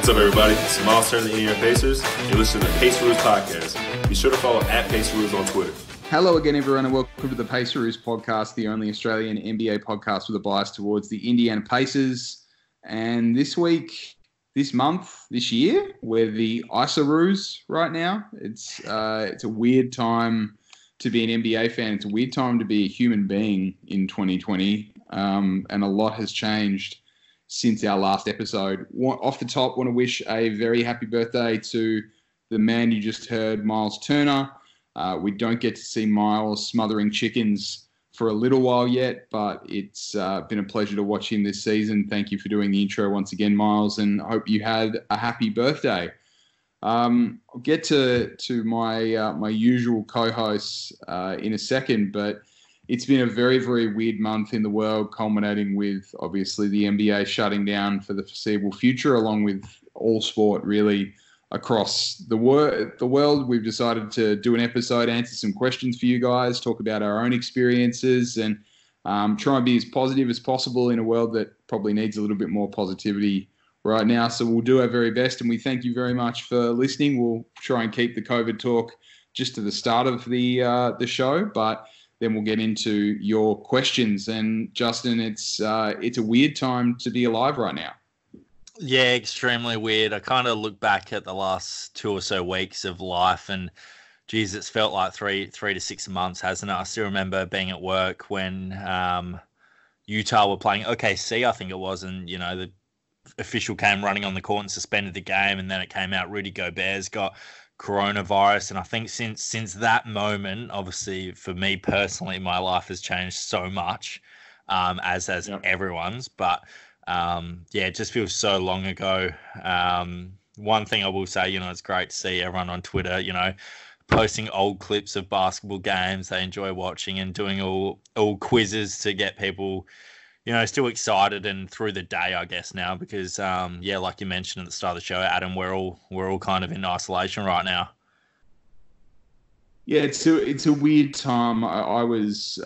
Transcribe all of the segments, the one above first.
What's up, everybody? It's Miles Turner, the Indiana Pacers. You're listening to the Paceroos Podcast. Be sure to follow @Paceroos on Twitter. Hello again, everyone, and welcome to the Paceroos Podcast, the only Australian NBA podcast with a bias towards the Indiana Pacers. And this week, this month, this year, we're the Paceroos right now. It's a weird time to be an NBA fan. It's a weird time to be a human being in 2020, and a lot has changed since our last episode. Off the top, want to wish a very happy birthday to the man you just heard, Miles Turner. We don't get to see Miles smothering chickens for a little while yet, but it's been a pleasure to watch him this season. Thank you for doing the intro once again, Miles, and I hope you had a happy birthday. I'll get to my usual co-hosts in a second, but it's been a very, very weird month in the world, culminating with, obviously, the NBA shutting down for the foreseeable future, along with all sport, really, across the world. We've decided to do an episode, answer some questions for you guys, talk about our own experiences, and try and be as positive as possible in a world that probably needs a little bit more positivity right now. So we'll do our very best, and we thank you very much for listening. We'll try and keep the COVID talk just to the start of the show, but then we'll get into your questions. And Justin, it's a weird time to be alive right now. Yeah, extremely weird. I kind of look back at the last 2 or so weeks of life, and geez, it's felt like three to 6 months, hasn't it? I still remember being at work when Utah were playing OKC, I think it was, and the official came running on the court and suspended the game, and then it came out Rudy Gobert's got coronavirus, and I think since that moment, obviously for me personally, my life has changed so much, as has everyone's. But it just feels so long ago. One thing I will say, it's great to see everyone on Twitter, posting old clips of basketball games they enjoy watching and doing all quizzes to get people, still excited and through the day, I guess, now, because, like you mentioned at the start of the show, Adam, we're all kind of in isolation right now. Yeah, it's a weird time. I was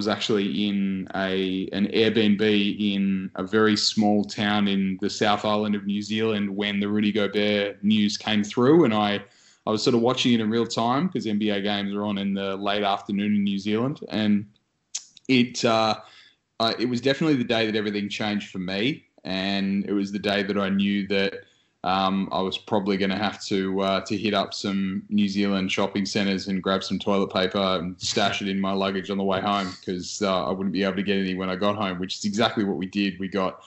actually in an Airbnb in a very small town in the South Island of New Zealand when the Rudy Gobert news came through, and I was sort of watching it in real time because NBA games are on in the late afternoon in New Zealand, and it was definitely the day that everything changed for me, and it was the day that I knew that I was probably going to have to hit up some New Zealand shopping centres and grab some toilet paper and stash it in my luggage on the way home because I wouldn't be able to get any when I got home, which is exactly what we did. We got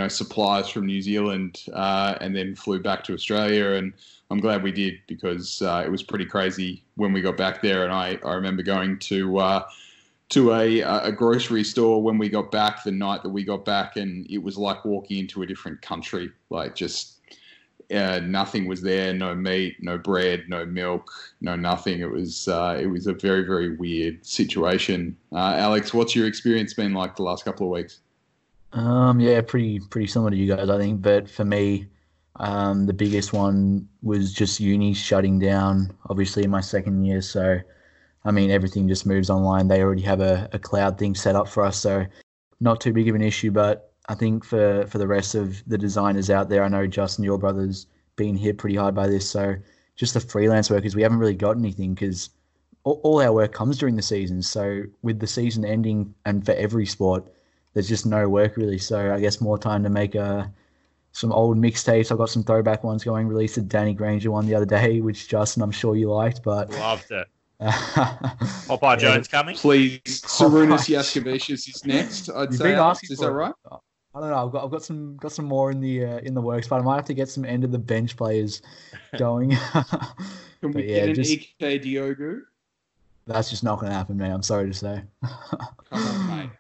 supplies from New Zealand and then flew back to Australia, and I'm glad we did because it was pretty crazy when we got back there. And I remember going to a grocery store when we got back, the night that we got back, and it was like walking into a different country. Like just nothing was there, no meat, no bread, no milk, no nothing. It was a very, very weird situation. Alex, what's your experience been like the last couple of weeks? Pretty similar to you guys, I think. But for me, the biggest one was just uni shutting down, obviously in my second year. So everything just moves online. They already have a cloud thing set up for us, so not too big of an issue. But I think for the rest of the designers out there, I know, Justin, your brother's been hit pretty hard by this. So just the freelance workers, we haven't really got anything because all our work comes during the season. So with the season ending and for every sport, there's just no work really. So I guess more time to make some old mixtapes. I've got some throwback ones going. Released a Danny Granger one the other day, which, Justin, I'm sure you liked. But loved it. Popeye Jones coming. Please, Sarunas Yaskevicius is next. I'd say. Is that right? I don't know. I've got some more in the works, but I might have to get some end of the bench players going. Can we get an Ike Diogo? That's just not going to happen, man. I'm sorry to say. Come on, mate.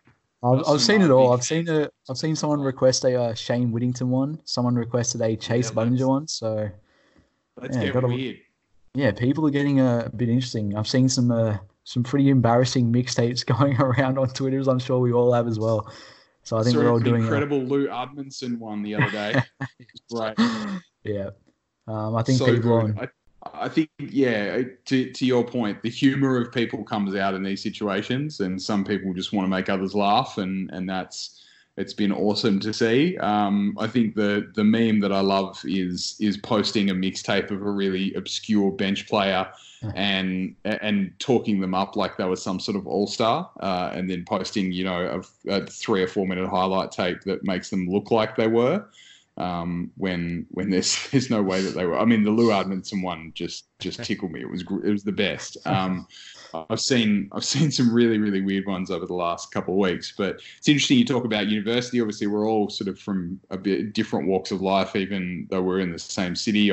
I've seen it all. I've seen someone request a Shane Whittington one. Someone requested a Chase Budinger one. So let's get weird. Yeah, people are getting a bit interesting. I've seen some pretty embarrassing mixtapes going around on Twitter, as I'm sure we all have as well. So I think we're all doing incredible Lou Udmanson one the other day. Right. Yeah. I think so people. I think, to your point, the humor of people comes out in these situations, and some people just want to make others laugh, and that's it's been awesome to see. I think the meme that I love is posting a mixtape of a really obscure bench player and talking them up like they were some sort of all-star, and then posting, you know, a 3 or 4 minute highlight tape that makes them look like they were, when there's no way that they were. I mean, the Lou Admonson one just tickled me. It was the best. I've seen some really, really weird ones over the last couple of weeks, but it's interesting you talk about university. Obviously, we're all sort of from a bit different walks of life, even though we're in the same city.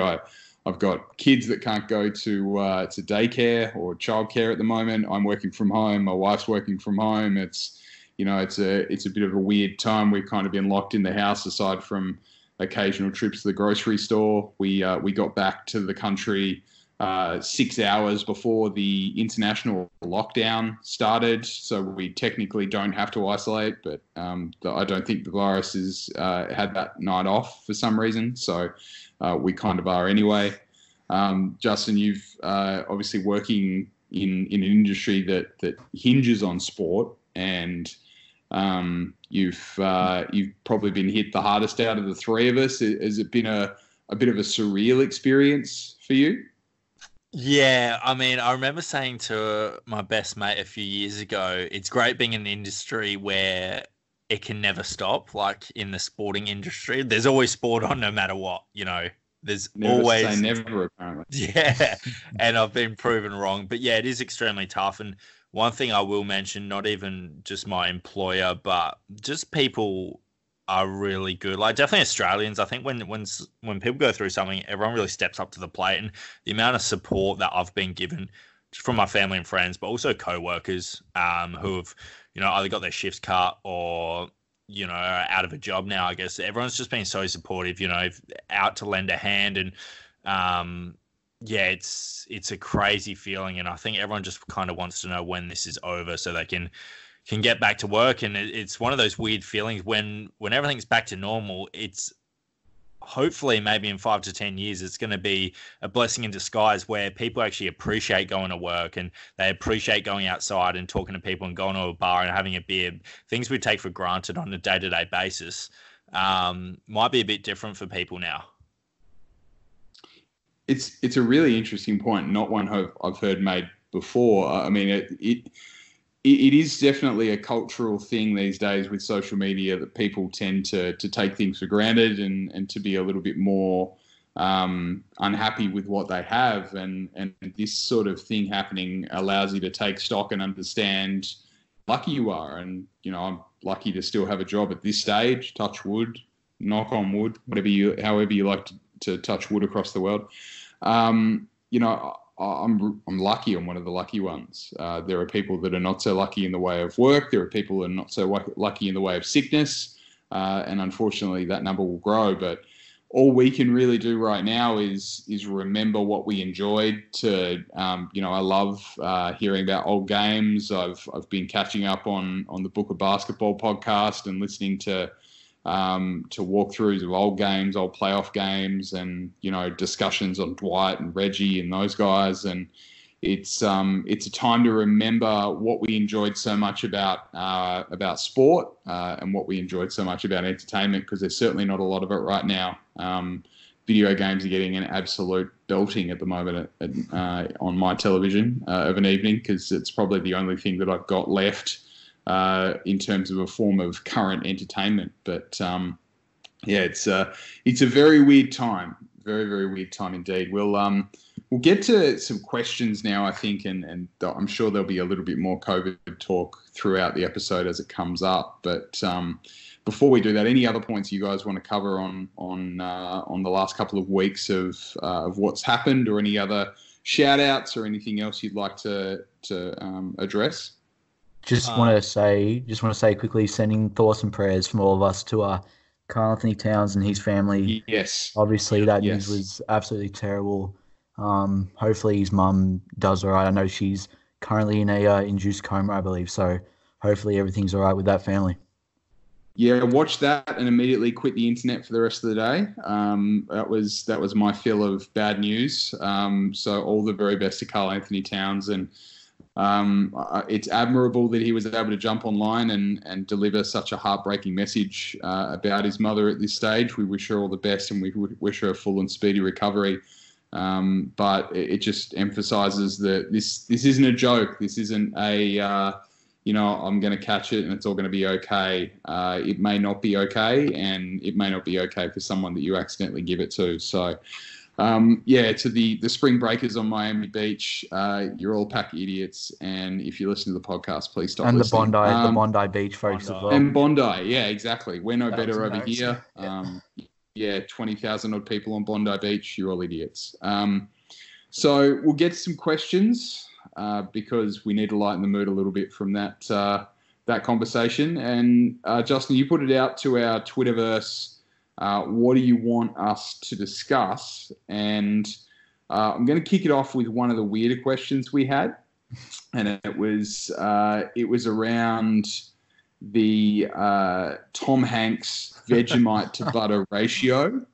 I've got kids that can't go to daycare or childcare at the moment. I'm working from home. My wife's working from home. It's a bit of a weird time. We've kind of been locked in the house aside from occasional trips to the grocery store. We got back to the country 6 hours before the international lockdown started, so we technically don't have to isolate, but I don't think the virus has had that night off for some reason, so we kind of are anyway. Justin, you've obviously working in an industry that hinges on sport, and you've probably been hit the hardest out of the three of us. Has it been a bit of a surreal experience for you? Yeah, I mean, I remember saying to my best mate a few years ago, it's great being in an industry where it can never stop, like in the sporting industry. There's always sport on no matter what, you know. There's never always... say never, apparently. Yeah, and I've been proven wrong. But yeah, it is extremely tough. And one thing I will mention, not even just my employer, but just people are really good. Like definitely Australians. I think when people go through something, everyone really steps up to the plate, and the amount of support that I've been given from my family and friends, but also co-workers who have, you know, either got their shifts cut or, you know, are out of a job now. I guess everyone's just been so supportive, you know, out to lend a hand, and yeah, it's a crazy feeling, and I think everyone just kind of wants to know when this is over so they can get back to work. And it's one of those weird feelings when everything's back to normal. It's hopefully maybe in 5 to 10 years, it's going to be a blessing in disguise where people actually appreciate going to work, and they appreciate going outside and talking to people and going to a bar and having a beer. Things we take for granted on a day-to-day basis might be a bit different for people now. It's a really interesting point, not one I've heard made before. I mean, it is definitely a cultural thing these days with social media that people tend to take things for granted and to be a little bit more unhappy with what they have. And this sort of thing happening allows you to take stock and understand how lucky you are. And, you know, I'm lucky to still have a job at this stage, touch wood, knock on wood, however you like to touch wood across the world. You know, I'm lucky. I'm one of the lucky ones. There are people that are not so lucky in the way of work. There are people that are not so lucky in the way of sickness. And unfortunately, that number will grow. But all we can really do right now is remember what we enjoyed. You know, I love hearing about old games. I've been catching up on the Book of Basketball podcast and listening to walkthroughs of old games, old playoff games, and, you know, discussions on Dwight and Reggie and those guys. And it's a time to remember what we enjoyed so much about sport and what we enjoyed so much about entertainment, because there's certainly not a lot of it right now. Video games are getting an absolute belting at the moment on my television of an evening, because it's probably the only thing that I've got left in terms of a form of current entertainment. But yeah, it's a very weird time, very, very weird time indeed. We'll get to some questions now, I think, and I'm sure there'll be a little bit more COVID talk throughout the episode as it comes up. But before we do that, any other points you guys want to cover on the last couple of weeks of what's happened, or any other shout outs or anything else you'd like to address? Just want to say quickly, sending thoughts and prayers from all of us to Carl Anthony Towns and his family. Yes. Obviously, that news was absolutely terrible. Hopefully his mum does all right. I know she's currently in a induced coma, I believe. So hopefully everything's all right with that family. Yeah, watched that and immediately quit the internet for the rest of the day. That was my fill of bad news. So all the very best to Carl Anthony Towns, and It's admirable that he was able to jump online and deliver such a heartbreaking message about his mother at this stage. We wish her all the best, and we wish her a full and speedy recovery. But it just emphasises that this isn't a joke. This isn't a I'm going to catch it and it's all going to be okay. It may not be okay, and it may not be okay for someone that you accidentally give it to. So, to the spring breakers on Miami Beach, you're all pack idiots. And if you listen to the podcast, please stop listening. And the Bondi Beach folks as well. And Bondi, yeah, exactly. We're no better over here. 20,000 odd people on Bondi Beach. You're all idiots. So we'll get to some questions because we need to lighten the mood a little bit from that conversation. And Justin, you put it out to our Twitterverse. What do you want us to discuss? And I'm going to kick it off with one of the weirder questions we had, and it was around the Tom Hanks Vegemite to butter ratio.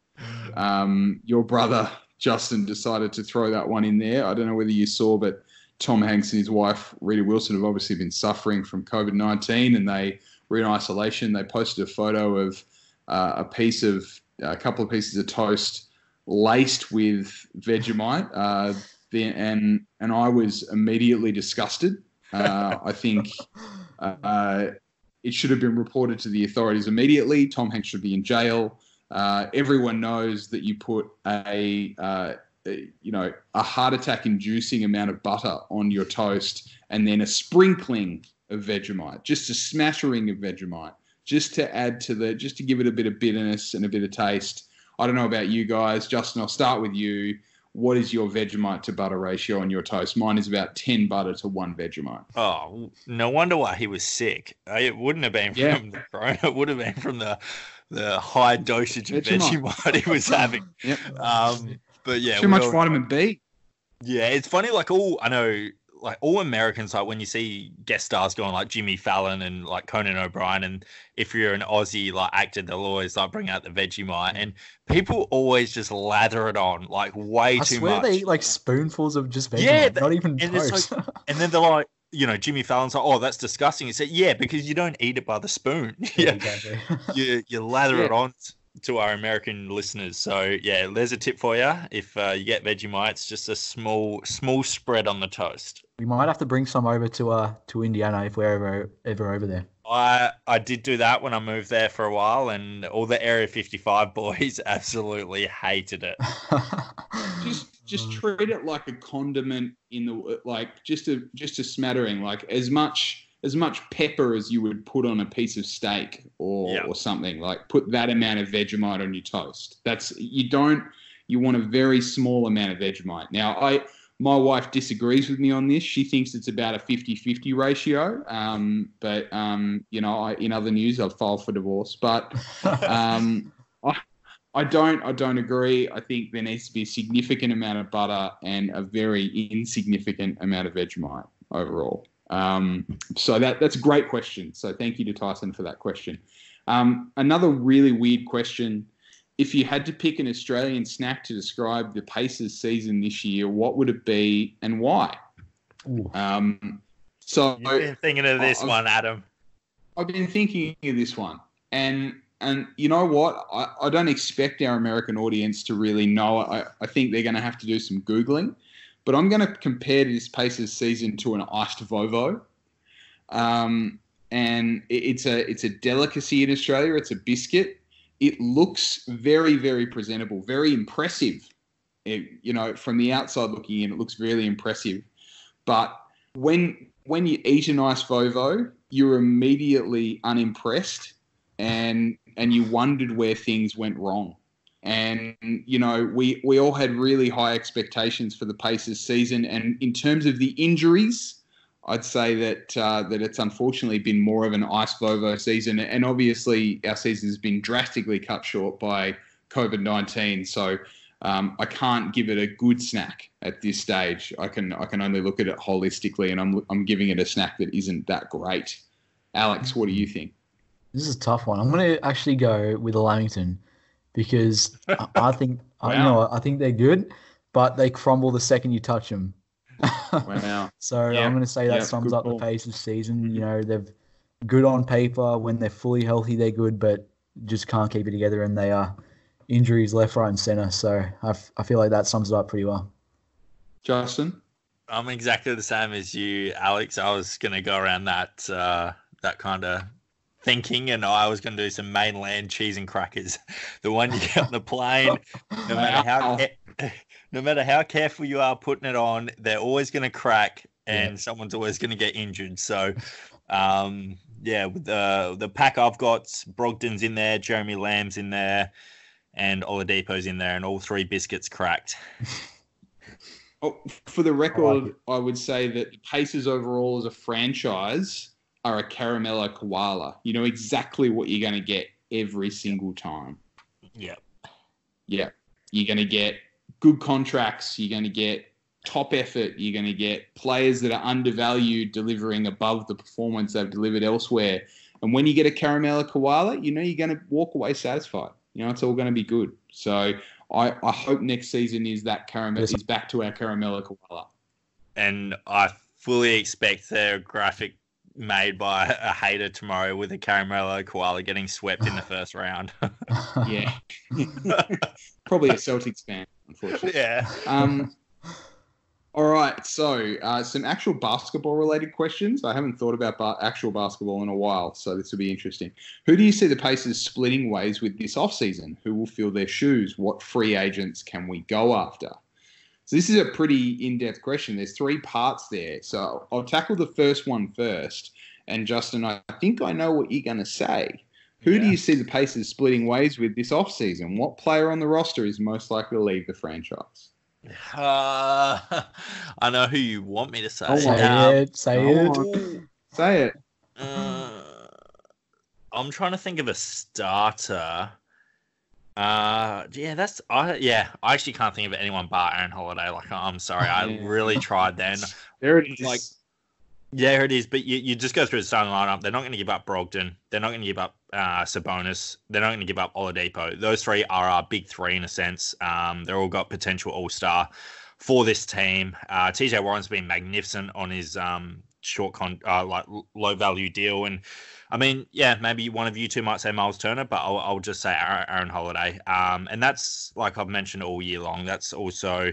Your brother Justin decided to throw that one in there. I don't know whether you saw, but Tom Hanks and his wife Rita Wilson have obviously been suffering from COVID-19, and they were in isolation. They posted a photo of a couple of pieces of toast laced with Vegemite, and I was immediately disgusted. I think it should have been reported to the authorities immediately. Tom Hanks should be in jail. Everyone knows that you put a heart attack inducing amount of butter on your toast and then a sprinkling of Vegemite, just a smattering of Vegemite, just to add to just to give it a bit of bitterness and a bit of taste. I don't know about you guys. Justin, I'll start with you. What is your Vegemite to butter ratio on your toast? Mine is about 10 butter to 1 Vegemite. Oh, no wonder why he was sick. It wouldn't have been from the corona. It would have been from the high dosage of Vegemite he was having. Yep. But yeah, too much vitamin B. Yeah, it's funny. All Americans, like when you see guest stars going like Jimmy Fallon and like Conan O'Brien, and if you're an Aussie like actor, they'll always like bring out the Vegemite, and people always just lather it on like way too much. I swear they eat like spoonfuls of just Vegemite, not even toast. And then they're like, Jimmy Fallon's like, oh, that's disgusting. He said, yeah, because you don't eat it by the spoon. Yeah, exactly. you lather it on to our American listeners. So yeah, there's a tip for you. If you get Vegemite, it's just a small spread on the toast. We might have to bring some over to Indiana if we're ever over there. I did do that when I moved there for a while, and all the Area 55 boys absolutely hated it. Just treat it like a condiment just a smattering, like as much pepper as you would put on a piece of steak or something. Like put that amount of Vegemite on your toast. You want a very small amount of Vegemite. Now my wife disagrees with me on this. She thinks it's about a 50-50 ratio. But in other news, I'd file for divorce. But I don't agree. I think there needs to be a significant amount of butter and a very insignificant amount of Vegemite overall. So that's a great question. So thank you to Tyson for that question. Another really weird question. If you had to pick an Australian snack to describe the Pacers season this year, what would it be and why? So you've been thinking of this one, Adam. I've been thinking of this one. And you know what? I don't expect our American audience to really know it. I think they're going to have to do some Googling. But I'm going to compare this Pacers season to an iced Vovo. And it's a delicacy in Australia. It's a biscuit. It looks very, very presentable, very impressive. From the outside looking in, it looks really impressive. But when you eat an iced Vovo, you're immediately unimpressed and you wondered where things went wrong. And, we all had really high expectations for the Pacers season. And in terms of the injuries, I'd say that it's unfortunately been more of an ice Vovo season. And obviously our season has been drastically cut short by COVID-19. So I can't give it a good snack at this stage. I can only look at it holistically, and I'm giving it a snack that isn't that great. Alex, what do you think? This is a tough one. I'm going to actually go with a Lamington because I think I think they're good, but they crumble the second you touch them. Wow. So Yeah. I'm going to say that sums up the Pacers season. You know, they've good on paper. When they're fully healthy, they're good, but just can't keep it together, and they are injuries left, right, and center. So I feel like that sums it up pretty well. Justin? I'm exactly the same as you, Alex. I was going to go around that kind of thinking, and I was going to do some mainland cheese and crackers. The one you get on the plane, no matter how careful you are putting it on, they're always going to crack, and someone's always going to get injured. So, with the pack I've got, Brogdon's in there, Jeremy Lamb's in there, and Oladipo's in there, and all three biscuits cracked. Oh, for the record, I would say that the Pacers overall as a franchise are a caramello koala. You know exactly what you're going to get every single time. Yeah. Yeah. You're going to get good contracts. You're going to get top effort. You're going to get players that are undervalued delivering above the performance they've delivered elsewhere. And when you get a caramello koala, you know you're going to walk away satisfied. You know, it's all going to be good. So I hope next season is back to our caramello koala. And I fully expect their graphic made by a hater tomorrow with a caramello koala getting swept in the first round. Yeah. Probably a Celtics fan, unfortunately. Yeah. All right, so some actual basketball-related questions. I haven't thought about actual basketball in a while, so this will be interesting. Who do you see the Pacers splitting ways with this offseason? Who will fill their shoes? What free agents can we go after? So this is a pretty in-depth question. There's 3 parts there. So I'll tackle the first one first. And Justin, I think I know what you're going to say. Who do you see the Pacers splitting ways with this offseason? What player on the roster is most likely to leave the franchise? I know who you want me to say. Say it. I'm trying to think of a starter. I actually can't think of anyone but Aaron Holiday. Like, I'm sorry, I really tried then. There it is. There it is. But you just go through the starting lineup. They're not going to give up Brogdon. They're not going to give up Sabonis. They're not going to give up Oladipo. Those 3 are our big 3 in a sense. They're all got potential all-star for this team. TJ Warren's been magnificent on his low-value deal. And, I mean, maybe one of you two might say Miles Turner, but I'll just say Aaron Holiday. And that's, like I've mentioned all year long, that's also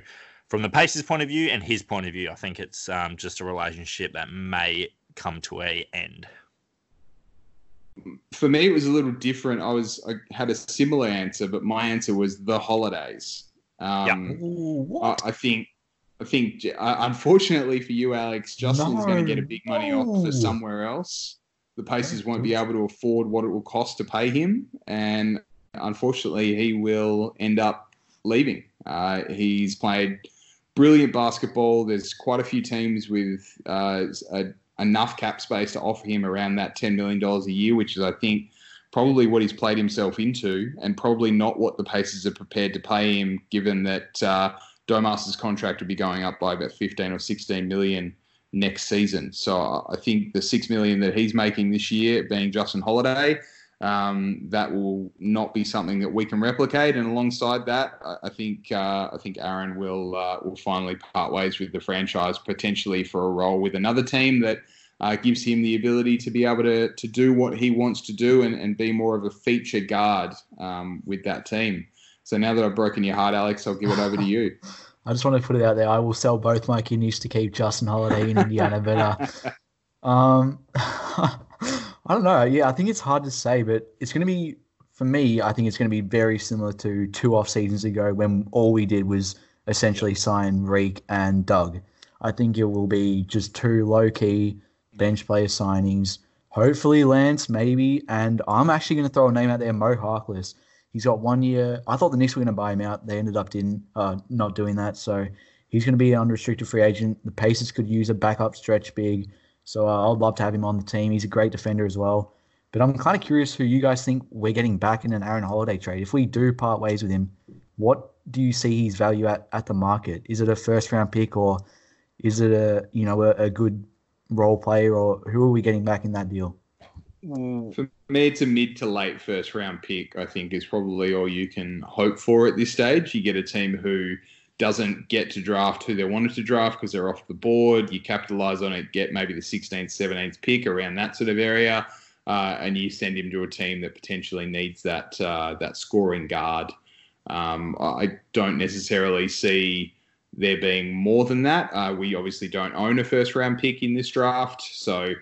from the Pacers' point of view and his point of view. I think it's just a relationship that may come to an end. For me, it was a little different. I had a similar answer, but my answer was the Holidays. I think, unfortunately for you, Alex, Justin's going to get a big money offer somewhere else. The Pacers won't be able to afford what it will cost to pay him, and unfortunately, he will end up leaving. He's played brilliant basketball. There's quite a few teams with enough cap space to offer him around that $10 million a year, which is, I think, probably what he's played himself into, and probably not what the Pacers are prepared to pay him, given that Domas's contract would be going up by about 15 or 16 million next season. So I think the $6 million that he's making this year, being Justin Holiday, that will not be something that we can replicate. And alongside that, I think Aaron will finally part ways with the franchise, potentially for a role with another team that gives him the ability to be able to do what he wants to do and be more of a feature guard with that team. So now that I've broken your heart, Alex, I'll give it over to you. I just want to put it out there. I will sell both my kidneys to keep Justin Holiday in Indiana, but I don't know. Yeah, I think it's hard to say, but it's going to be, for me, I think it's going to be very similar to 2 off seasons ago when all we did was essentially sign Reek and Doug. I think it will be just 2 low-key bench player signings. Hopefully Lance, maybe. And I'm actually going to throw a name out there, Mo Harkless. He's got 1 year. I thought the Knicks were going to buy him out. They ended up not doing that. So he's going to be an unrestricted free agent. The Pacers could use a backup stretch big. So I'd love to have him on the team. He's a great defender as well. But I'm kind of curious who you guys think we're getting back in an Aaron Holiday trade. If we do part ways with him, what do you see his value at the market? Is it a first-round pick, or is it a good role player, or who are we getting back in that deal? For me, it's a mid to late first-round pick, I think, is probably all you can hope for at this stage. You get a team who doesn't get to draft who they wanted to draft because they're off the board. You capitalize on it, get maybe the 16th, 17th pick around that sort of area, and you send him to a team that potentially needs that scoring guard. I don't necessarily see there being more than that. We obviously don't own a first-round pick in this draft, so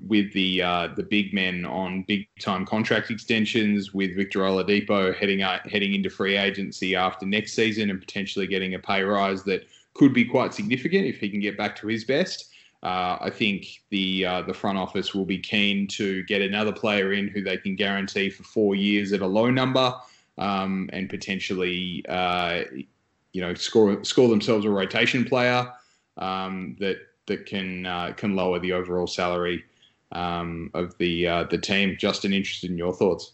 with the big men on big-time contract extensions, with Victor Oladipo heading into free agency after next season and potentially getting a pay rise that could be quite significant if he can get back to his best. I think the front office will be keen to get another player in who they can guarantee for 4 years at a low number, and potentially score themselves a rotation player that can lower the overall salary of the team. Justin, interested in your thoughts?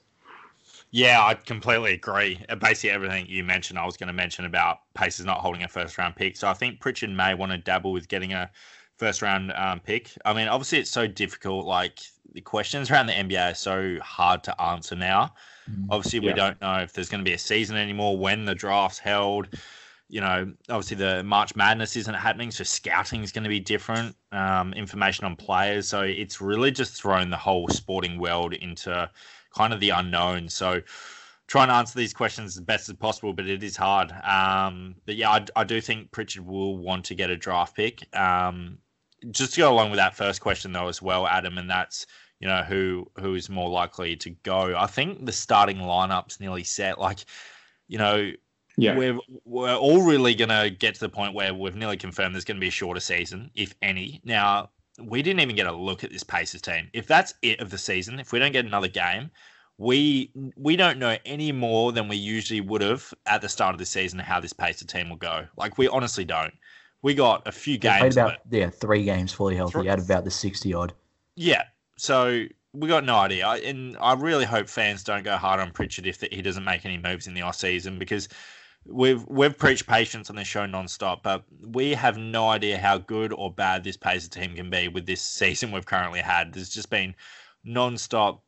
Yeah, I completely agree. Basically, everything you mentioned, I was going to mention about Pacers not holding a first-round pick. So I think Pritchard may want to dabble with getting a first-round pick. I mean, obviously, it's so difficult. Like, the questions around the NBA are so hard to answer now. Obviously, we don't know if there's going to be a season anymore, when the draft's held. Obviously the March Madness isn't happening, so scouting is going to be different, information on players. So it's really just thrown the whole sporting world into kind of the unknown. So trying to answer these questions as best as possible, but it is hard. But yeah, I do think Pritchard will want to get a draft pick. Just to go along with that first question though as well, Adam, and that's, who is more likely to go. I think the starting lineup's nearly set. Yeah. We're all really going to get to the point where we've nearly confirmed there's going to be a shorter season, if any. Now, we didn't even get a look at this Pacers team. If that's it of the season, if we don't get another game, we don't know any more than we usually would have at the start of the season how this Pacer team will go. Like, we honestly don't. We got a few games. Played about 3 games fully healthy out of about the 60-odd. Yeah, so we got no idea. And I really hope fans don't go hard on Pritchard if he doesn't make any moves in the off-season, because We've preached patience on this show nonstop, but we have no idea how good or bad this Pacers team can be with this season we've currently had. There's just been nonstop,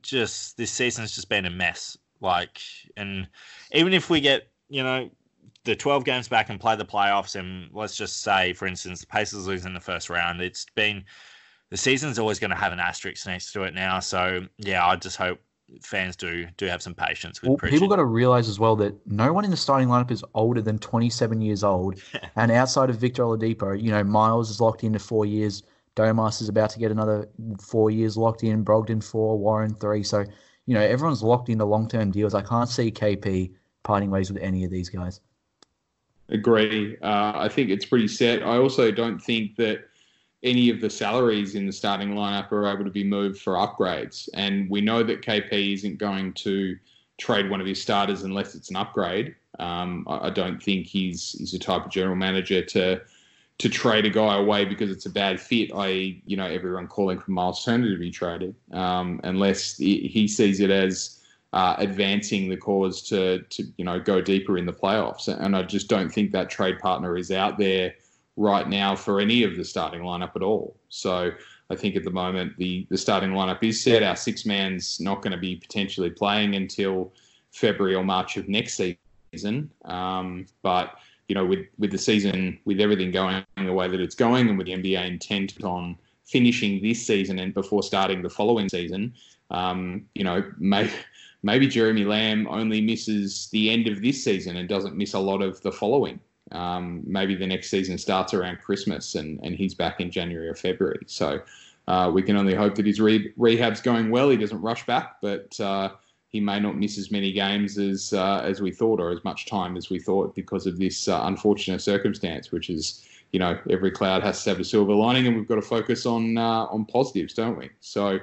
just this season's just been a mess. And even if we get, the 12 games back and play the playoffs, and let's just say, for instance, the Pacers lose in the first round, the season's always going to have an asterisk next to it now. So yeah, I just hope fans do have some patience with Pritchard. People got to realize as well that no one in the starting lineup is older than 27 years old. And outside of Victor Oladipo, Miles is locked into 4 years. Domas is about to get another 4 years locked in. Brogdon 4, Warren 3. So, everyone's locked into long-term deals. I can't see KP parting ways with any of these guys. Agree. I think it's pretty set. I also don't think that any of the salaries in the starting lineup are able to be moved for upgrades. And we know that KP isn't going to trade one of his starters unless it's an upgrade. I don't think he's the type of general manager to trade a guy away because it's a bad fit, i.e., everyone calling for Miles Turner to be traded, unless he sees it as advancing the cause to go deeper in the playoffs. And I just don't think that trade partner is out there right now for any of the starting lineup at all. So I think at the moment the starting lineup is set. Our 6-man's not going to be potentially playing until February or March of next season. But with the season, with everything going the way that it's going, and with the NBA intent on finishing this season and before starting the following season, maybe Jeremy Lamb only misses the end of this season and doesn't miss a lot of the following. Maybe the next season starts around Christmas and he's back in January or February. So we can only hope that his rehab's going well. He doesn't rush back, but he may not miss as many games as we thought, or as much time as we thought, because of this unfortunate circumstance, which is, every cloud has to have a silver lining, and we've got to focus on positives, don't we? So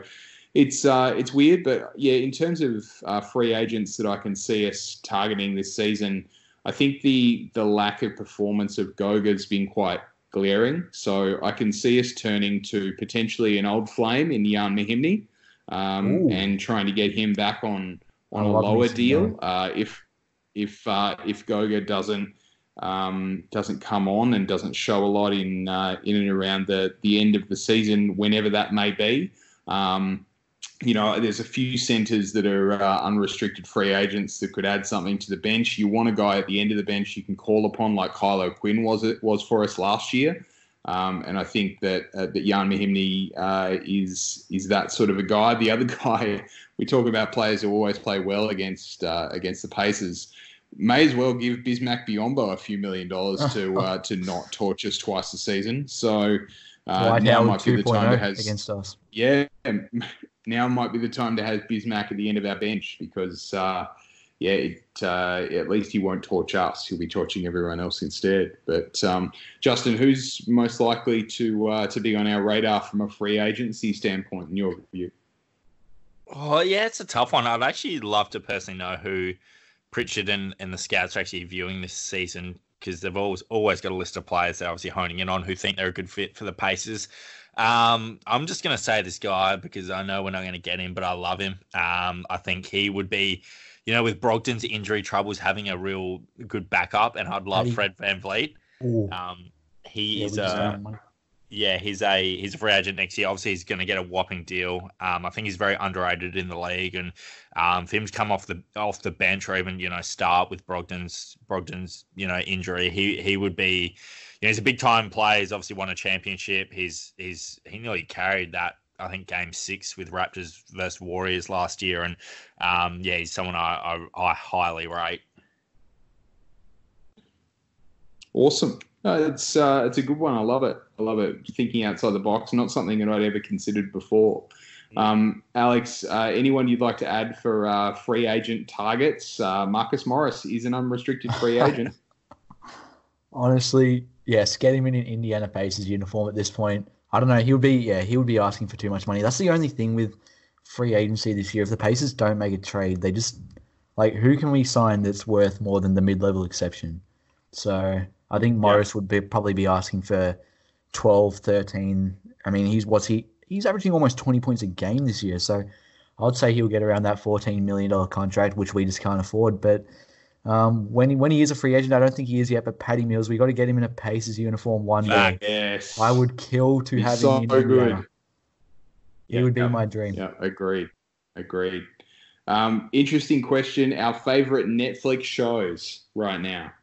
it's weird, but yeah, in terms of free agents that I can see us targeting this season, I think the lack of performance of Goga's been quite glaring. So I can see us turning to potentially an old flame in Jan Mahimni, and trying to get him back on a lower deal. If Goga doesn't come on and doesn't show a lot in and around the end of the season, whenever that may be. there's a few centres that are unrestricted free agents that could add something to the bench. You want a guy at the end of the bench you can call upon, like Kylo Quinn was for us last year. And I think that Jan Mahimni is that sort of a guy. The other guy, we talk about players who always play well against the Pacers. May as well give Bismack Biyombo a few $1 million to not torch us twice a season. So now might be the time to have against us. Yeah, now might be the time to have Bismack at the end of our bench because at least he won't torch us. He'll be torching everyone else instead. But Justin, who's most likely to be on our radar from a free agency standpoint in your view? Oh yeah, it's a tough one. I'd actually love to personally know who Pritchard and the scouts are actually viewing this season, because they've always got a list of players they're obviously honing in on who think they're a good fit for the Pacers. I'm just going to say this guy because I know we're not going to get him, but I love him. I think he would be, with Brogdon's injury troubles, having a real good backup, and I'd love Fred VanVleet. He's a free agent next year. Obviously, he's going to get a whopping deal. I think he's very underrated in the league, and for him to come off the bench or even start with Brogdon's injury, he would be. He's a big time player. He's obviously won a championship. He nearly carried that, I think, Game 6 with Raptors versus Warriors last year, and he's someone I highly rate. Awesome. No, it's a good one. I love it. Thinking outside the box, not something that I'd ever considered before. Alex, anyone you'd like to add for free agent targets? Marcus Morris is an unrestricted free agent. Honestly, yes, get him in an Indiana Pacers uniform at this point. I don't know. He would be asking for too much money. That's the only thing with free agency this year. If the Pacers don't make a trade, they just who can we sign that's worth more than the mid-level exception? So I think Morris would probably be asking for 12, 13. I mean, he's averaging almost 20 points a game this year. So I'd say he'll get around that $14 million contract, which we just can't afford. But when he is a free agent, I don't think he is yet. But Patty Mills, we got to get him in a Pacers uniform one day. Yes, I would kill to have him in Indiana. He would be my dream. Yeah, agreed. Interesting question. Our favorite Netflix shows right now.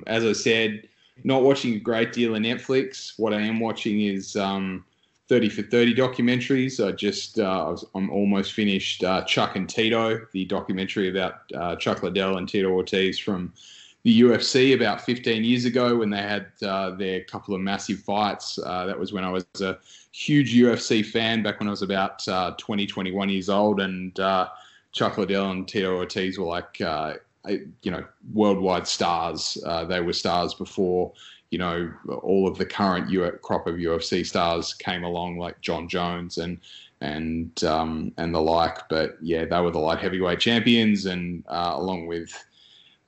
As I said, not watching a great deal of Netflix. What I am watching is 30 for 30 documentaries. I'm almost finished Chuck and Tito, the documentary about Chuck Liddell and Tito Ortiz from the UFC about 15 years ago when they had their couple of massive fights. That was when I was a huge UFC fan, back when I was about 20, 21 years old. And Chuck Liddell and Tito Ortiz were like, worldwide stars. They were stars before, all of the current crop of UFC stars came along, like John Jones and the like. But yeah, they were the light heavyweight champions, and along with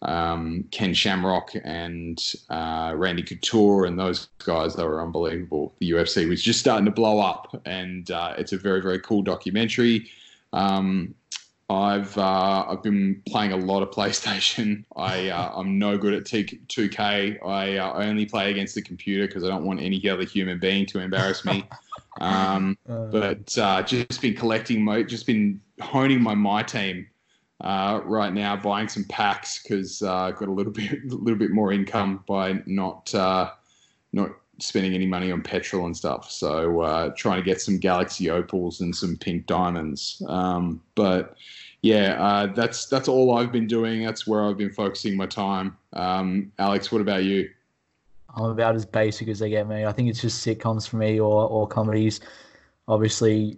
Ken Shamrock and Randy Couture and those guys, they were unbelievable. The UFC was just starting to blow up, and it's a very, very cool documentary. I've been playing a lot of PlayStation. I'm no good at 2K. I only play against the computer because I don't want any other human being to embarrass me. But just been collecting just been honing my team right now, buying some packs because I've got a little bit more income by not spending any money on petrol and stuff. So trying to get some Galaxy Opals and some pink diamonds. But yeah, that's all I've been doing. That's where I've been focusing my time. Alex, what about you? I'm about as basic as they get, me. I think it's just sitcoms for me or comedies. Obviously,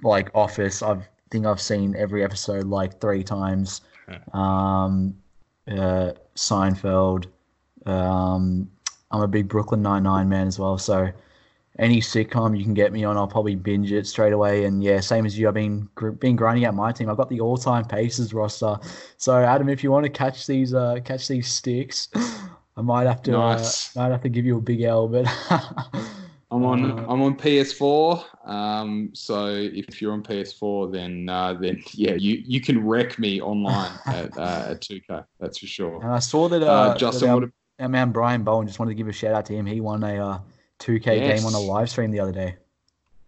like Office, think I've seen every episode like 3 times. Seinfeld. I'm a big Brooklyn Nine-Nine man as well, so any sitcom you can get me on, I'll probably binge it straight away. And yeah, same as you, I've been grinding out my team. I've got the all-time Pacers roster. So Adam, if you want to catch these sticks, I might have to give you a big L. But I'm on PS4. So if you're on PS4, then yeah, you can wreck me online at 2K. That's for sure. And I saw that Justin, our man Brian Bowen, just wanted to give a shout out to him. He won a 2K game on a live stream the other day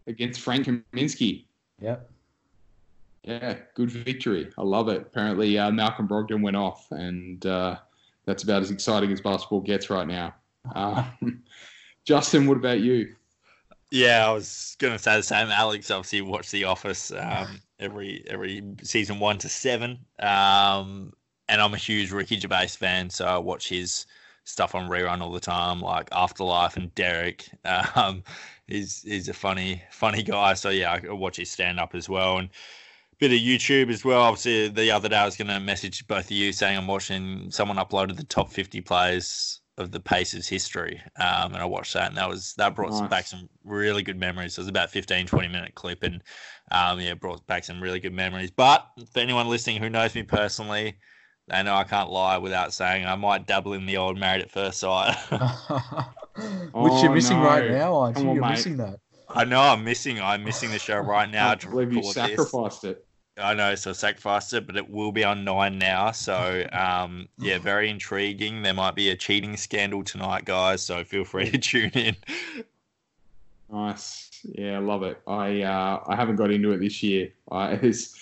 against Frank Kaminsky. Yep. Yeah, good victory. I love it. Apparently, Malcolm Brogdon went off, and that's about as exciting as basketball gets right now. Justin, what about you? Yeah, I was going to say the same. Alex obviously watched The Office every season 1 to 7, and I'm a huge Ricky Gervais fan, so I watch his stuff on rerun all the time, like Afterlife and Derek. He's a funny guy, so yeah, I watch his stand up as well, and a bit of YouTube as well. Obviously, the other day I was going to message both of you saying I'm watching. Someone uploaded the top 50 players of the Pacers history, and I watched that, and that brought back some really good memories. It was about 15-20 minute clip, and brought back some really good memories. But for anyone listening who knows me personally, they know I can't lie without saying I might dabble in the old Married at First Sight. Which you're missing right now, aren't you? You're missing that. I know I'm missing the show right now. I believe you sacrificed it. I know, so I sacrificed it, but it will be on 9 now. So, very intriguing. There might be a cheating scandal tonight, guys, so feel free to tune in. Nice. Yeah, I love it. I haven't got into it this year. There's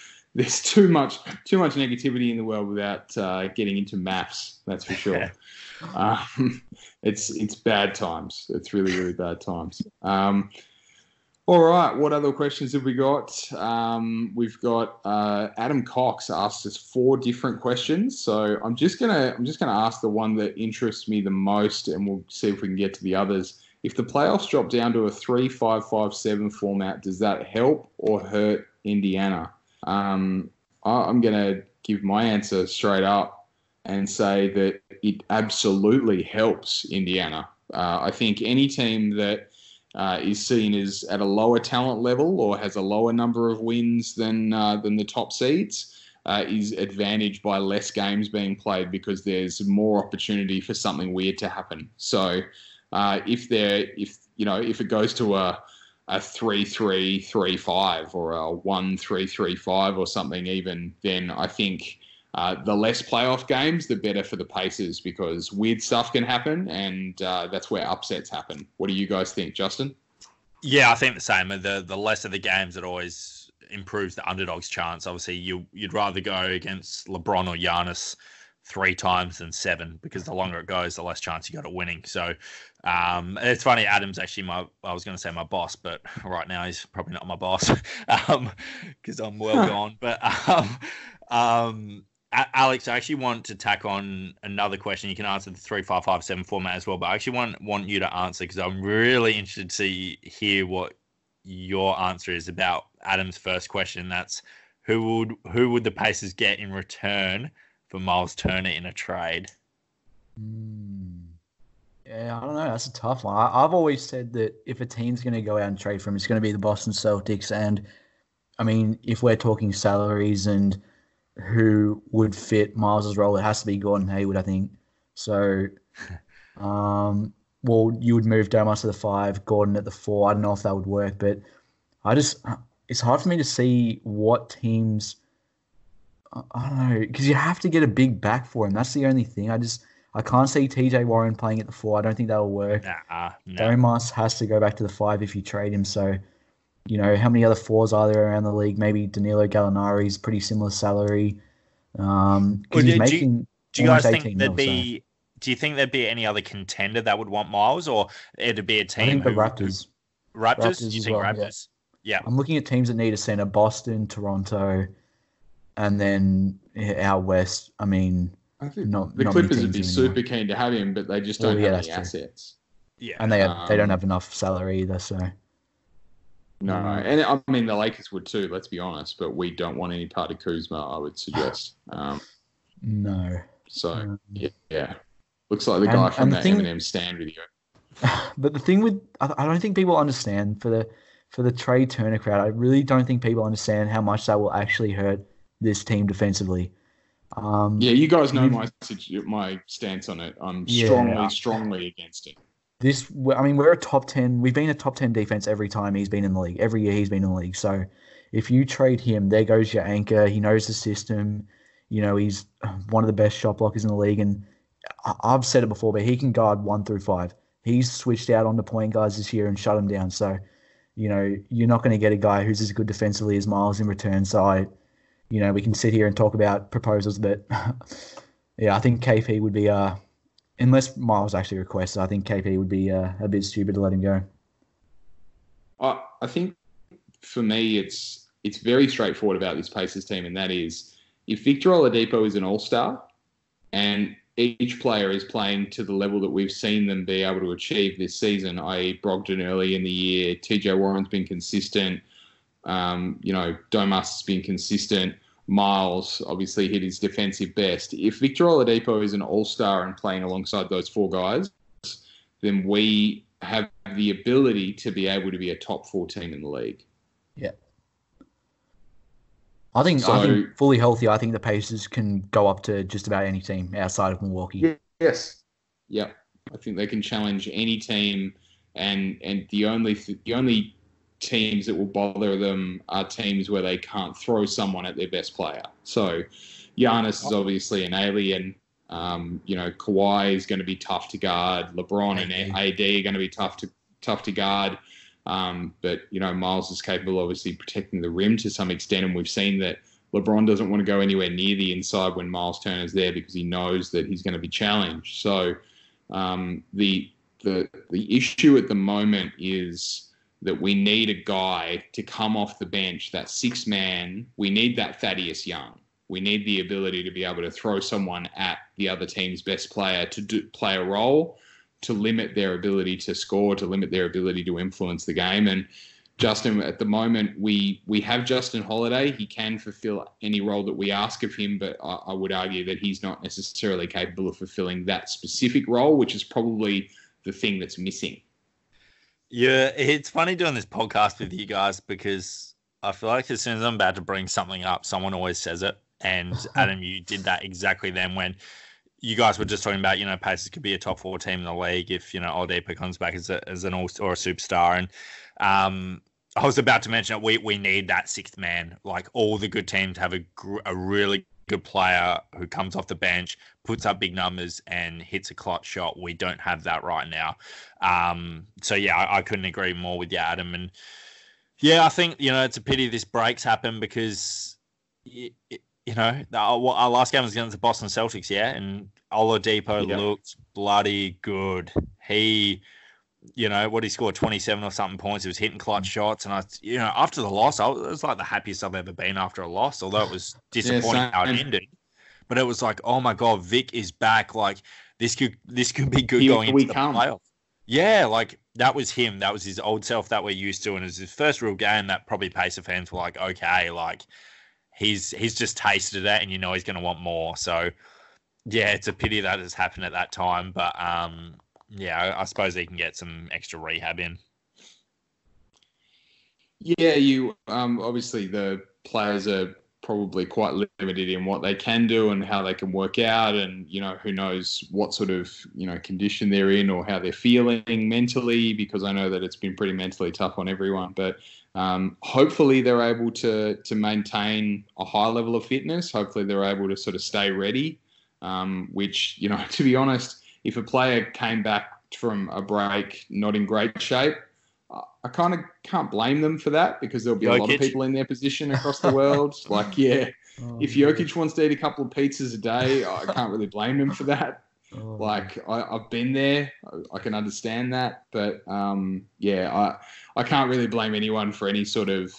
too much negativity in the world without getting into maths, that's for sure. It's bad times. It's really, really bad times. All right, what other questions have we got? We've got Adam Cox asked us 4 different questions. So I'm just gonna ask the one that interests me the most, and we'll see if we can get to the others. If the playoffs drop down to a 3-5-5-7 format, does that help or hurt Indiana? I'm gonna give my answer straight up and say that it absolutely helps Indiana. I think any team that is seen as at a lower talent level or has a lower number of wins than the top seeds is advantaged by less games being played because there's more opportunity for something weird to happen. So if it goes to a 3-3-3-5 or a 1-3-3-5 or something even, then I think the less playoff games, the better for the Pacers because weird stuff can happen, and that's where upsets happen. What do you guys think, Justin? Yeah, I think the same. The less of the games, it always improves the underdog's chance. Obviously, you'd rather go against LeBron or Giannis 3 times than 7 because the longer it goes, the less chance you got of winning. So it's funny, Adam's actually I was going to say my boss, but right now he's probably not my boss because I'm well gone. But Alex, I actually want to tack on another question. You can answer the 3-5-5-7 format as well, but I actually want you to answer because I'm really interested to hear what your answer is about Adam's first question. That's who would the Pacers get in return for Miles Turner in a trade? Yeah, I don't know. That's a tough one. I've always said that if a team's going to go out and trade for him, it's going to be the Boston Celtics. And, I mean, if we're talking salaries and who would fit Miles' role, it has to be Gordon Hayward, I think. So, you would move Domas to the 5, Gordon at the 4. I don't know if that would work, but it's hard for me to see what teams, I don't know, because you have to get a big back for him. That's the only thing. I can't see TJ Warren playing at the 4. I don't think that'll work. No. Domas has to go back to the 5 if you trade him. So, how many other 4s are there around the league? Maybe Danilo Gallinari's pretty similar salary. He's making. Do you guys think there'd be? Do you think there'd be any other contender that would want Miles, or it'd be a team? I think the Raptors. Raptors? Do you think well, Raptors? Yeah. I'm looking at teams that need a center: Boston, Toronto, and then out west. I mean, I think the Clippers would be super keen to have him, but they just don't have any assets. Yeah, and they don't have enough salary either. So. No, and I mean the Lakers would too. Let's be honest, but we don't want any part of Kuzma. I would suggest. No. So yeah, looks like the guy from the Eminem Stand video. But the thing with I don't think people understand for the Trey Turner crowd. I really don't think people understand how much that will actually hurt this team defensively. You guys know my stance on it. I'm strongly against it. We're a top 10. We've been a top 10 defense every time he's been in the league. Every year he's been in the league. So if you trade him, there goes your anchor. He knows the system. He's one of the best shot blockers in the league. And I've said it before, but he can guard 1 through 5. He's switched out on the point guards this year and shut them down. So, you're not going to get a guy who's as good defensively as Miles in return. So we can sit here and talk about proposals, but yeah, I think KP would be unless Miles actually requests, I think KP would be a bit stupid to let him go. I think for me, it's very straightforward about this Pacers team, and that is if Victor Oladipo is an all-star and each player is playing to the level that we've seen them be able to achieve this season, i.e. Brogdon early in the year, TJ Warren's been consistent, Domas has been consistent, Miles obviously hit his defensive best. If Victor Oladipo is an all-star and playing alongside those four guys, then we have the ability to be able to be a top 4 team in the league. Yeah. I think fully healthy, I think the Pacers can go up to just about any team outside of Milwaukee. Yes. Yeah. I think they can challenge any team, and the only teams that will bother them are teams where they can't throw someone at their best player. So Giannis is obviously an alien. Kawhi is going to be tough to guard. LeBron and AD are going to be tough to guard. But Miles is capable, obviously, protecting the rim to some extent, and we've seen that LeBron doesn't want to go anywhere near the inside when Miles Turner's there because he knows that he's going to be challenged. So the issue at the moment is that we need a guy to come off the bench, that 6-man. We need that Thaddeus Young. We need the ability to be able to throw someone at the other team's best player to play a role, to limit their ability to score, to limit their ability to influence the game. And Justin, at the moment, we have Justin Holiday. He can fulfill any role that we ask of him, but I would argue that he's not necessarily capable of fulfilling that specific role, which is probably the thing that's missing. Yeah, it's funny doing this podcast with you guys because I feel like as soon as I'm about to bring something up, someone always says it. And Adam, you did that exactly then when you guys were just talking about, Pacers could be a top 4 team in the league if, Oladipo comes back as an all-star or a superstar. And I was about to mention it, we need that 6th man. Like all the good teams have a really good player who comes off the bench, puts up big numbers and hits a clutch shot. We don't have that right now. I couldn't agree more with you, Adam. And yeah, I think, it's a pity this break's happened because our last game was against the Boston Celtics, and Oladipo looked bloody good. He, he scored 27 or something points. He was hitting clutch shots. And after the loss, it was like the happiest I've ever been after a loss, although it was disappointing how it ended. But it was like, oh my God, Vic is back. Like this could be good going into the playoffs. Yeah, like that was him. That was his old self that we're used to. And it was his first real game that probably Pacer fans were like, okay, like, he's just tasted it and he's going to want more. So, yeah, it's a pity that has happened at that time. But, I suppose he can get some extra rehab in. Yeah, obviously the players are probably quite limited in what they can do and how they can work out, and who knows what sort of condition they're in or how they're feeling mentally, because I know that it's been pretty mentally tough on everyone. But hopefully they're able to maintain a high level of fitness. Hopefully they're able to sort of stay ready, which, to be honest, if a player came back from a break not in great shape, I kind of can't blame them for that, because there'll be a lot of people in their position across the world. If Jokic wants to eat a couple of pizzas a day, I can't really blame him for that. I've been there. I can understand that. But, I can't really blame anyone for any sort of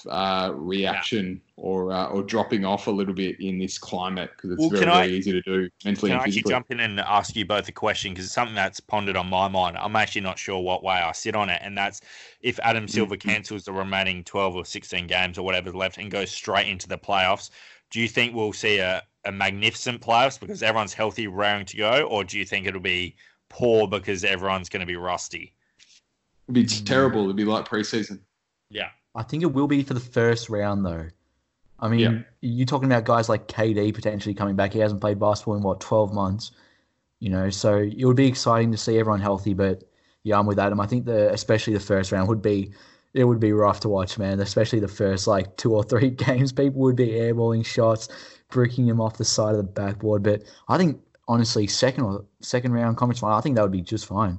reaction or dropping off a little bit in this climate, because it's very easy to do mentally and physically. Can I actually jump in and ask you both a question, because it's something that's pondered on my mind. I'm actually not sure what way I sit on it, and that's if Adam Silver cancels the remaining 12 or 16 games or whatever's left and goes straight into the playoffs, do you think we'll see a magnificent playoffs because everyone's healthy, raring to go, or do you think it'll be poor because everyone's going to be rusty? It'd be terrible. It'd be like preseason. Yeah. I think it will be for the first round, though. I mean, you're talking about guys like KD potentially coming back. He hasn't played basketball in, 12 months? So it would be exciting to see everyone healthy. But, yeah, I'm with Adam. I think especially the first round would be rough to watch, man. Especially the first, 2 or 3 games. People would be airballing shots, bricking them off the side of the backboard. But I think, honestly, second round conference final, I think that would be just fine.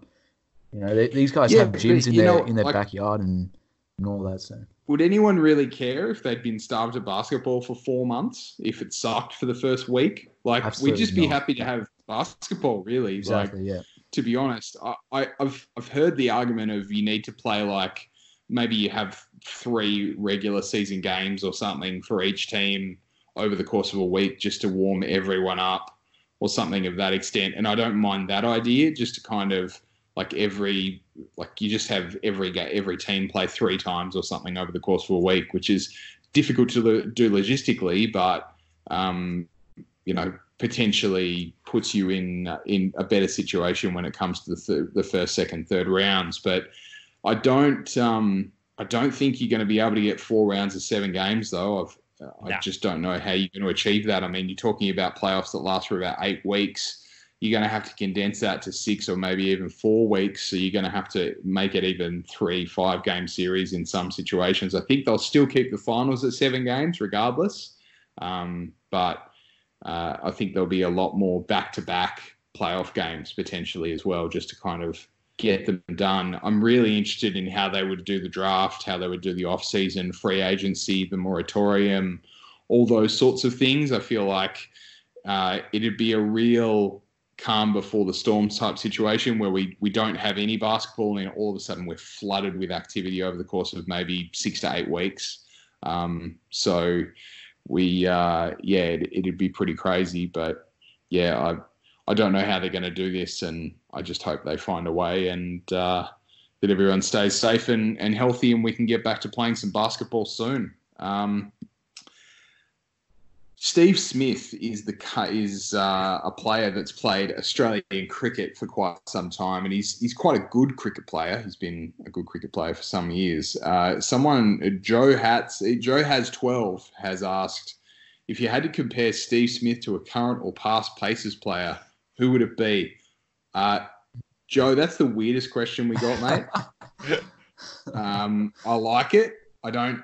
These guys have gyms in their backyard, and and all that. So, would anyone really care if they'd been starved of basketball for 4 months? If it sucked for the first week, like Absolutely we'd just be not. happy to have basketball. Really, exactly. like, Yeah. to be honest, I've heard the argument of you need to play like maybe you have 3 regular season games or something for each team over the course of a week just to warm everyone up or something of that extent. And I don't mind that idea, just to kind of like you just have every team play 3 times or something over the course of a week, which is difficult to do logistically, but potentially puts you in a better situation when it comes to the first, second, third rounds. But I don't think you're going to be able to get 4 rounds of 7 games though. I just don't know how you're going to achieve that. I mean, you're talking about playoffs that last for about 8 weeks. You're going to have to condense that to 6 or maybe even 4 weeks. So you're going to have to make it even 3-5 game series in some situations. I think they'll still keep the finals at 7 games regardless. But I think there'll be a lot more back-to-back playoff games potentially as well, just to kind of get them done. I'm really interested in how they would do the draft, how they would do the off-season, free agency, the moratorium, all those sorts of things. I feel like it'd be a real calm before the storm type situation where we don't have any basketball and all of a sudden we're flooded with activity over the course of maybe 6 to 8 weeks. So it'd be pretty crazy, but yeah, I don't know how they're going to do this, and I just hope they find a way and that everyone stays safe and healthy and we can get back to playing some basketball soon. Steve Smith is a player that's played Australian cricket for quite some time, and he's quite a good cricket player. He's been a good cricket player for some years. Joe Has 12 has asked, if you had to compare Steve Smith to a current or past Pacers player, who would it be? Joe, that's the weirdest question we got, mate. I like it. I'm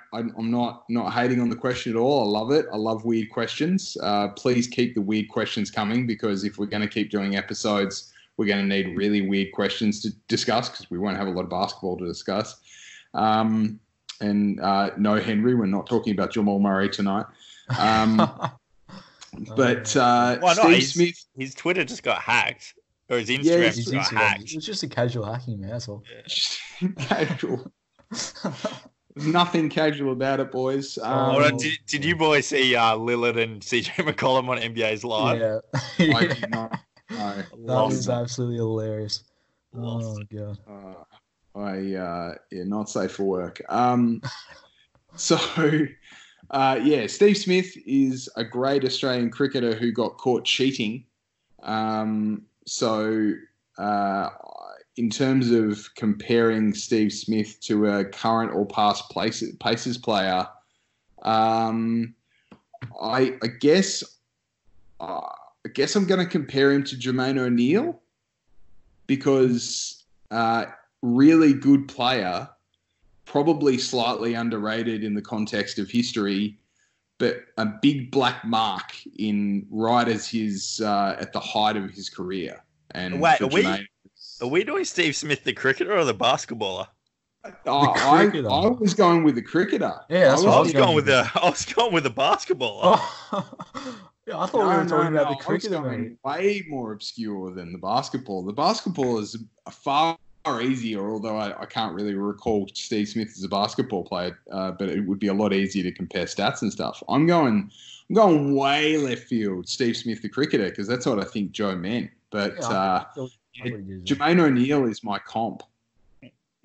not hating on the question at all. I love it. I love weird questions. Please keep the weird questions coming, because if we're going to keep doing episodes, we're going to need really weird questions to discuss, because we won't have a lot of basketball to discuss. No, Henry, we're not talking about Jamal Murray tonight. But why not? Steve Smith, his Twitter just got hacked, or his Instagram just got hacked. It was just a casual hacking, man. That's all. Casual. There's nothing casual about it, boys. Did you boys see Lillard and CJ McCollum on NBA's Live? Yeah. I did not. No. That was absolutely hilarious. Lost. Oh god. Not safe for work. Steve Smith is a great Australian cricketer who got caught cheating. In terms of comparing Steve Smith to a current or past Pacers player, I guess I'm going to compare him to Jermaine O'Neal, because really good player, probably slightly underrated in the context of history, but a big black mark right as his at the height of his career. And wait, are we doing Steve Smith the cricketer or the basketballer? I was going with the cricketer. Yeah, that's what I was going with the basketballer. Yeah, I thought we were talking about the cricketer, I was going mate. way more obscure than the basketball. The basketball is far easier, although I can't really recall Steve Smith as a basketball player, but it would be a lot easier to compare stats and stuff. I'm going way left field, Steve Smith the cricketer, because that's what I think Joe meant. But Jermaine O'Neal is my comp.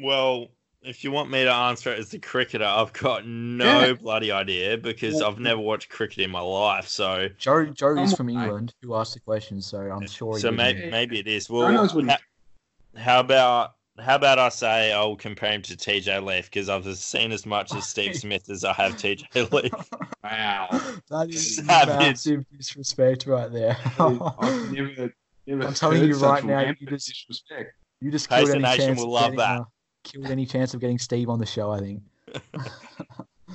Well, if you want me to answer it as the cricketer, I've got no bloody idea, because I've never watched cricket in my life. So Joe is from England, who asked the question, so I'm sure. So maybe it is. Well, how about I say I'll compare him to TJ Leaf, because I've seen as much as Steve Smith as I have TJ Leaf. Wow, that is massive disrespect right there. I've never I'm telling you right now, disrespect. You just killed any Nation chance will love that. Killed any chance of getting Steve on the show, I think.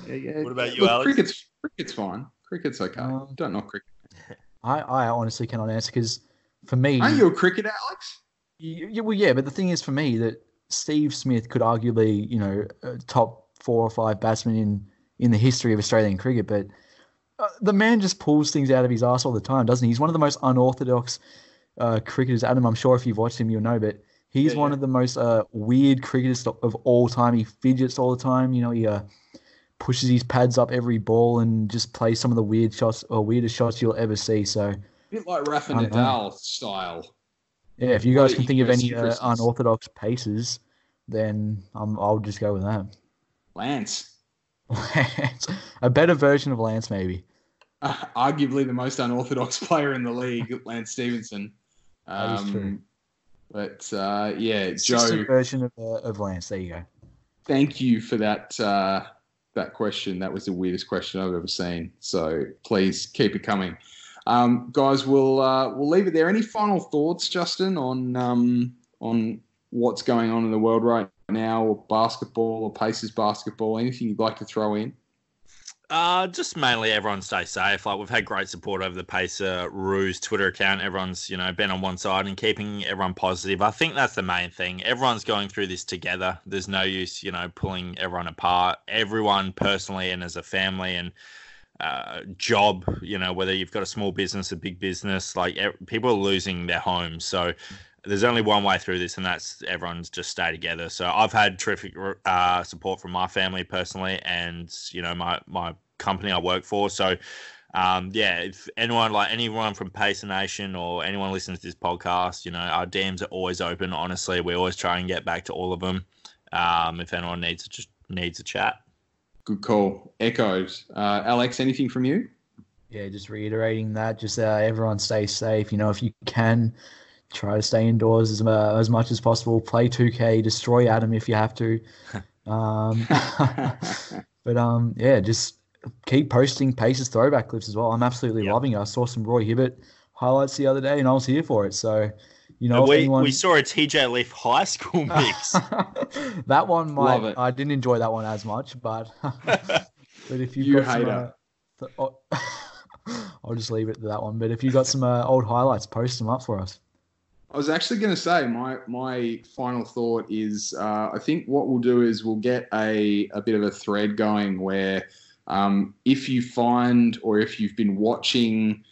Yeah. What about you, Alex? Cricket's fine. Cricket's okay. Don't knock cricket. I honestly cannot answer, because for me... Aren't you a cricketer, Alex? Yeah, but the thing is for me that Steve Smith could arguably, top top 4 or 5 batsmen in the history of Australian cricket, but the man just pulls things out of his ass all the time, doesn't he? He's one of the most unorthodox cricketers. Adam, I'm sure if you've watched him, you'll know, but he's one of the most weird cricketers of all time. He fidgets all the time. You know, he pushes his pads up every ball and just plays some of the weird shots or weirdest shots you'll ever see. So a bit like Rafa Nadal style. Yeah, if you guys can think of any unorthodox paces, then I'll just go with that. Lance. A better version of Lance, maybe. Arguably the most unorthodox player in the league, Lance Stevenson. That is true. But yeah, Joe. Version of Lance. There you go. Thank you for that question. That was the weirdest question I've ever seen. So please keep it coming, guys. We'll leave it there. Any final thoughts, Justin, on what's going on in the world right now, or basketball, or Pacers basketball? Anything you'd like to throw in? Just mainly everyone stay safe. Like, we've had great support over the Paceroos Twitter account. Everyone's, been on one side and keeping everyone positive. I think that's the main thing. Everyone's going through this together. There's no use, pulling everyone apart. Everyone personally and as a family and job, whether you've got a small business, a big business, like people are losing their homes. So there's only one way through this, and that's everyone's just stay together. So I've had terrific support from my family personally and, my company I work for. So, if anyone from Pacer Nation or anyone listening to this podcast, our DMs are always open. Honestly, we always try and get back to all of them. If anyone needs a chat. Good call. Echoed. Alex, anything from you? Yeah, just reiterating that. Just everyone stay safe. If you can, try to stay indoors as much as possible. Play 2K. Destroy Adam if you have to. Just keep posting Pacers throwback clips as well. I'm absolutely loving it. I saw some Roy Hibbert highlights the other day, and I was here for it. So, we saw a TJ Leaf high school mix. That one I didn't enjoy that one as much, but if you've got I'll just leave it to that one. But if you've got some old highlights, post them up for us. I was actually going to say my final thought is I think what we'll do is we'll get a bit of a thread going where if you find or if you've been watching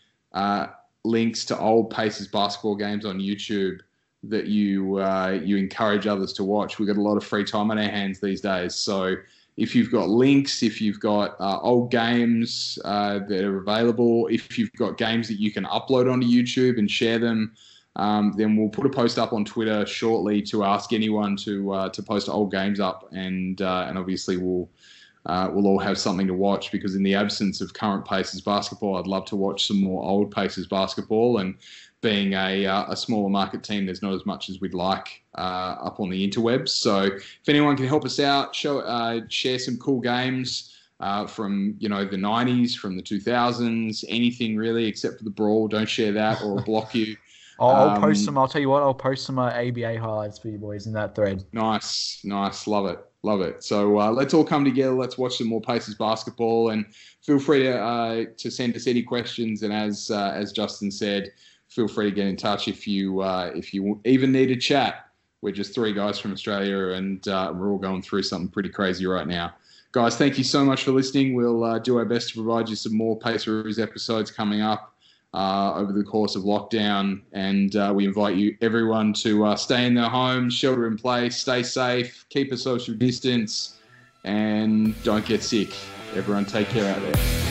links to old Pacers basketball games on YouTube that you encourage others to watch. We've got a lot of free time on our hands these days. So if you've got links, if you've got old games that are available, if you've got games that you can upload onto YouTube and share them, then we'll put a post up on Twitter shortly to ask anyone to post old games up, and obviously we'll all have something to watch, because in the absence of current Pacers basketball, I'd love to watch some more old Pacers basketball. And being a smaller market team, there's not as much as we'd like up on the interwebs. So if anyone can help us out, share some cool games from the 90s, from the 2000s, anything really except for the brawl. Don't share that or I'll block you. I'll post some. I'll tell you what. I'll post some ABA highlights for you boys in that thread. Nice. Love it. So let's all come together. Let's watch some more Pacers basketball, and feel free to send us any questions. And as Justin said, feel free to get in touch if you even need a chat. We're just 3 guys from Australia, and we're all going through something pretty crazy right now. Guys, thank you so much for listening. We'll do our best to provide you some more Paceroos episodes coming up over the course of lockdown, and we invite everyone to stay in their homes, shelter in place, stay safe, keep a social distance, and don't get sick. Everyone take care out there.